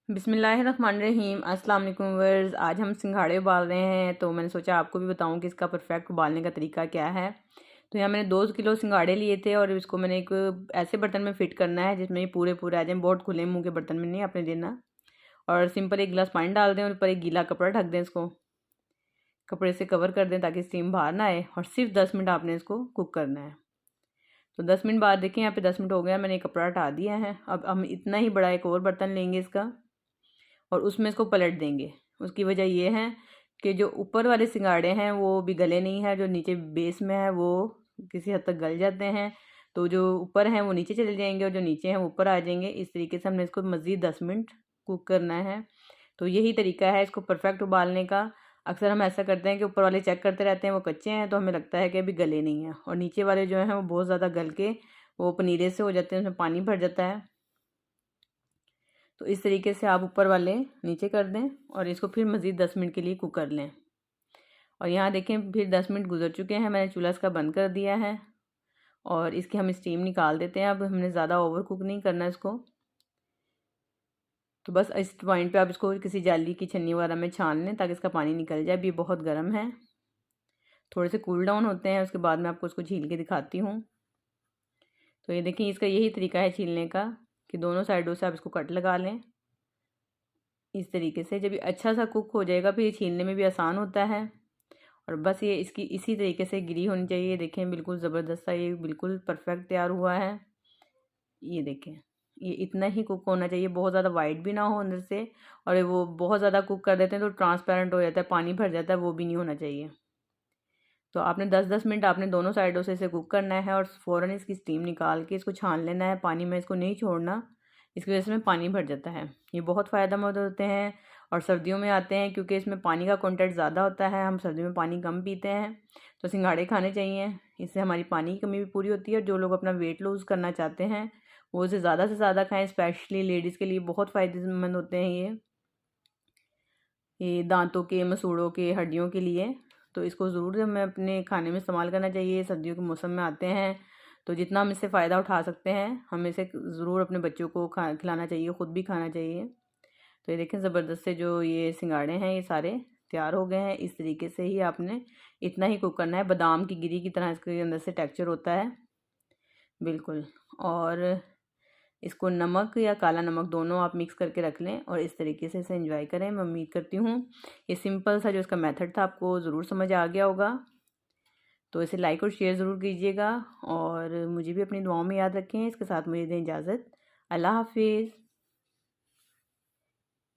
बिस्मिल्लाहिर्रहमानिर्रहीम। अस्सलाम वालेकुम व्यूअर्स। आज हम सिंघाड़े उबाल रहे हैं, तो मैंने सोचा आपको भी बताऊं कि इसका परफेक्ट उबालने का तरीका क्या है। तो यहाँ मैंने 2 किलो सिंघाड़े लिए थे और इसको मैंने एक ऐसे बर्तन में फ़िट करना है जिसमें ये पूरे पूरे आ जाएँ। बहुत खुले मुँह के बर्तन में नहीं आपने देना। और सिंपल 1 गिलास पानी डाल दें और ऊपर एक गीला कपड़ा ढक दें। इसको कपड़े से कवर कर दें ताकि स्टीम बाहर ना आए, और सिर्फ 10 मिनट आपने इसको कुक करना है। तो 10 मिनट बाद देखें, यहाँ पे 10 मिनट हो गया, मैंने कपड़ा हटा दिया है। अब हम इतना ही बड़ा एक और बर्तन लेंगे इसका, और उसमें इसको पलट देंगे। उसकी वजह ये है कि जो ऊपर वाले सिंगाड़े हैं वो भी गले नहीं हैं, जो नीचे बेस में है वो किसी हद तक गल जाते हैं। तो जो ऊपर हैं वो नीचे चले जाएंगे और जो नीचे हैं वो ऊपर आ जाएंगे। इस तरीके से हमने इसको मज़ीद 10 मिनट कुक करना है। तो यही तरीका है इसको परफेक्ट उबालने का। अक्सर हम ऐसा करते हैं कि ऊपर वाले चेक करते रहते हैं, वो कच्चे हैं तो हमें लगता है कि अभी गले नहीं हैं, और नीचे वाले जो हैं वो बहुत ज़्यादा गल के वो पनीरे से हो जाते हैं, उसमें पानी भर जाता है। तो इस तरीके से आप ऊपर वाले नीचे कर दें और इसको फिर मज़ीद 10 मिनट के लिए कुक कर लें। और यहाँ देखें, फिर 10 मिनट गुजर चुके हैं, मैंने चूल्हा इसका बंद कर दिया है और इसकी हम स्टीम निकाल देते हैं। अब हमने ज़्यादा ओवर कुक नहीं करना इसको। तो बस इस पॉइंट पे आप इसको किसी जाली की छन्नी वगैरह में छान लें ताकि इसका पानी निकल जाए। अभी बहुत गर्म है, थोड़े से कूल डाउन होते हैं, उसके बाद मैं आपको इसको छील के दिखाती हूँ। तो ये देखिए, इसका यही तरीका है छीलने का कि दोनों साइडों से आप इसको कट लगा लें इस तरीके से। जब ये अच्छा सा कुक हो जाएगा फिर ये छीलने में भी आसान होता है। और बस ये इसकी इसी तरीके से गिरी होनी चाहिए। देखें, बिल्कुल ज़बरदस्त सा ये बिल्कुल परफेक्ट तैयार हुआ है। ये देखें, ये इतना ही कुक होना चाहिए, बहुत ज़्यादा वाइट भी ना हो अंदर से। और वो बहुत ज़्यादा कुक कर देते हैं तो ट्रांसपेरेंट हो जाता है, पानी भर जाता है, वो भी नहीं होना चाहिए। तो आपने 10-10 मिनट आपने दोनों साइडों से इसे कुक करना है और फ़ौरन इसकी स्टीम निकाल के इसको छान लेना है। पानी में इसको नहीं छोड़ना, इसकी वजह से इसमें पानी भर जाता है। ये बहुत फ़ायदेमंद होते हैं और सर्दियों में आते हैं क्योंकि इसमें पानी का कंटेंट ज़्यादा होता है। हम सर्दियों में पानी कम पीते हैं, तो सिंघाड़े खाने चाहिए। इससे हमारी पानी की कमी भी पूरी होती है। और जो लोग अपना वेट लूज़ करना चाहते हैं वो इसे ज़्यादा से ज़्यादा खाएँ। स्पेशली लेडीज़ के लिए बहुत फ़ायदेमंद होते हैं ये दांतों के, मसूड़ों के, हड्डियों के लिए। तो इसको ज़रूर हमें अपने खाने में इस्तेमाल करना चाहिए। सर्दियों के मौसम में आते हैं तो जितना हम इससे फ़ायदा उठा सकते हैं हमें इसे ज़रूर अपने बच्चों को खिलाना चाहिए, ख़ुद भी खाना चाहिए। तो ये देखें, ज़बरदस्त से जो ये सिंगाड़े हैं ये सारे तैयार हो गए हैं। इस तरीके से ही आपने इतना ही कुक करना है। बादाम की गिरी की तरह इसके अंदर से टेक्सचर होता है बिल्कुल। और इसको नमक या काला नमक दोनों आप मिक्स करके रख लें और इस तरीके से इसे एंजॉय करें। मैं उम्मीद करती हूँ ये सिंपल सा जो इसका मेथड था आपको ज़रूर समझ आ गया होगा। तो इसे लाइक और शेयर ज़रूर कीजिएगा और मुझे भी अपनी दुआओं में याद रखें। इसके साथ मुझे दें इजाज़त। अल्लाह हाफिज़।